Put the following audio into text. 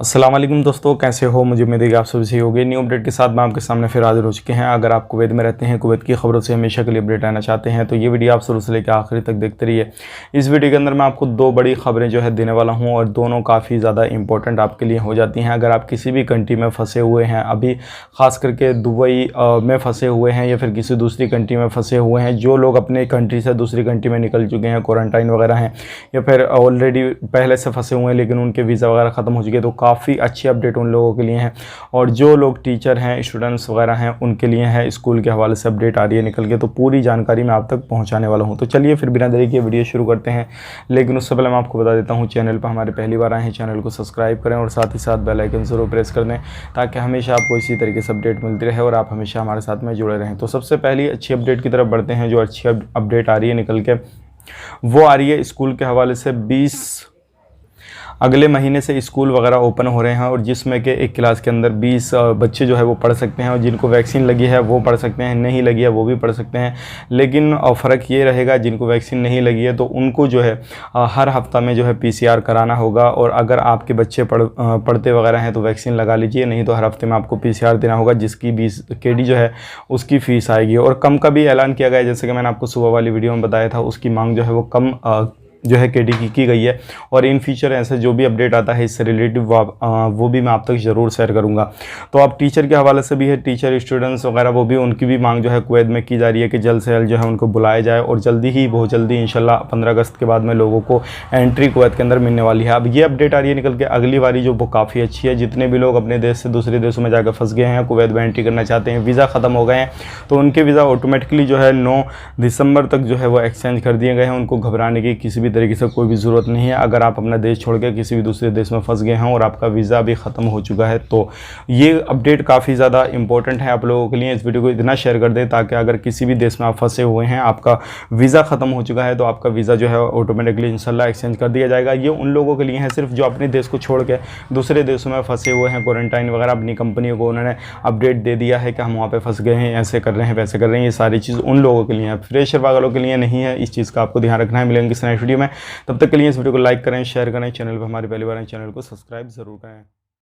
अस्सलाम वालेकुम दोस्तों, कैसे हो? मुझे उम्मीद है कि आप सभी सही होंगे। न्यू अपडेट के साथ मैं आपके सामने फिर हाजिर हो चुके हैं। अगर आप कुवैत में रहते हैं, कुवैत की खबरों से हमेशा के लिए अपडेट आना चाहते हैं तो ये वीडियो आप शुरू से लेकर आखिरी तक देखते रहिए। इस वीडियो के अंदर मैं आपको दो बड़ी खबरें जो है देने वाला हूँ और दोनों काफ़ी ज़्यादा इंपॉर्टेंट आपके लिए हो जाती हैं। अगर आप किसी भी कंट्री में फंसे हुए हैं, अभी ख़ास करके दुबई में फंसे हुए हैं या फिर किसी दूसरी कंट्री में फंसे हुए हैं, जो लोग अपने कंट्री से दूसरी कंट्री में निकल चुके हैं, क्वारंटाइन वगैरह हैं या फिर ऑलरेडी पहले से फंसे हुए हैं लेकिन उनके वीज़ा वगैरह ख़त्म हो चुके हैं, तो काफ़ी अच्छी अपडेट उन लोगों के लिए हैं। और जो लोग टीचर हैं, स्टूडेंट्स वगैरह हैं, उनके लिए है स्कूल के हवाले से अपडेट आ रही है निकल के, तो पूरी जानकारी मैं आप तक पहुंचाने वाला हूं। तो चलिए फिर बिना देरी के वीडियो शुरू करते हैं। लेकिन उससे पहले मैं आपको बता देता हूं, चैनल पर हमारे पहली बार आए हैं, चैनल को सब्सक्राइब करें और साथ ही साथ बेल आइकन ज़रूर प्रेस कर दें ताकि हमेशा आपको इसी तरीके से अपडेट मिलती रहे और आप हमेशा हमारे साथ में जुड़े रहें। तो सबसे पहली अच्छी अपडेट की तरफ बढ़ते हैं। जो अच्छी अपडेट आ रही है निकल के, वो आ रही है स्कूल के हवाले से। अगले महीने से स्कूल वगैरह ओपन हो रहे हैं और जिसमें कि एक क्लास के अंदर 20 बच्चे जो है वो पढ़ सकते हैं और जिनको वैक्सीन लगी है वो पढ़ सकते हैं, नहीं लगी है वो भी पढ़ सकते हैं। लेकिन फ़र्क ये रहेगा, जिनको वैक्सीन नहीं लगी है तो उनको जो है हर हफ्ता में जो है PCR कराना होगा। और अगर आपके बच्चे पढ़ते वगैरह हैं तो वैक्सीन लगा लीजिए, नहीं तो हर हफ्ते में आपको PCR देना होगा, जिसकी 20 KD जो है उसकी फ़ीस आएगी। और कम का भी ऐलान किया गया है, जैसे कि मैंने आपको सुबह वाली वीडियो में बताया था, उसकी मांग जो है वो कम जो है KD की गई है। और इन फ्यूचर ऐसे जो भी अपडेट आता है इससे रिलेटिव वो भी मैं आप तक ज़रूर शेयर करूंगा। तो अब टीचर के हवाले से भी है, टीचर स्टूडेंट्स वगैरह वो भी, उनकी भी मांग जो है कुवैत में की जा रही है कि जल्द से जल्द जो है उनको बुलाया जाए और जल्दी ही, बहुत जल्दी इंशाल्लाह 15 अगस्त के बाद में लोगों को एंट्री कुवैत के अंदर मिलने वाली है। अब ये अपडेट आ रही है निकल के अगली वाली, जो वो काफ़ी अच्छी है। जितने भी लोग अपने देश से दूसरे देशों में जाकर फंस गए हैं, कुवैत में एंट्री करना चाहते हैं, वीज़ा ख़त्म हो गए हैं, तो उनके वीज़ा ऑटोमेटिकली जो है 9 दिसंबर तक जो है वो एक्सचेंज कर दिए गए हैं। उनको घबराने की किसी भी तरीके से कोई भी ज़रूरत नहीं है। अगर आप अपना देश छोड़ के किसी भी दूसरे देश में फंस गए हैं और आपका वीज़ा भी ख़त्म हो चुका है, तो ये अपडेट काफ़ी ज़्यादा इंपॉर्टेंट है आप लोगों के लिए। इस वीडियो को इतना शेयर कर दें ताकि अगर किसी भी देश में आप फंसे हुए हैं, आपका वीज़ा ख़त्म हो चुका है, तो आपका वीज़ा जो है ऑटोमेटिकली इंशाल्लाह एक्सचेंज कर दिया जाएगा। ये उन लोगों के लिए है सिर्फ जो अपने देश को छोड़ के दूसरे देशों में फंसे हुए हैं, क्वारंटाइन वगैरह, अपनी कंपनियों को उन्होंने अपडेट दे दिया है कि हम वहाँ पर फंस गए हैं, ऐसे कर रहे हैं, वैसे कर रहे हैं। ये सारी चीज़ उन लोगों के लिए है, फ्रेशर वालों के लिए नहीं है। इस चीज़ का आपको ध्यान रखना है। मिलेंगे इस नेक्स्ट वीडियो में, तब तक के लिए इस वीडियो को लाइक करें, शेयर करें। चैनल पर हमारी पहली बार है, चैनल को सब्सक्राइब ज़रूर करें।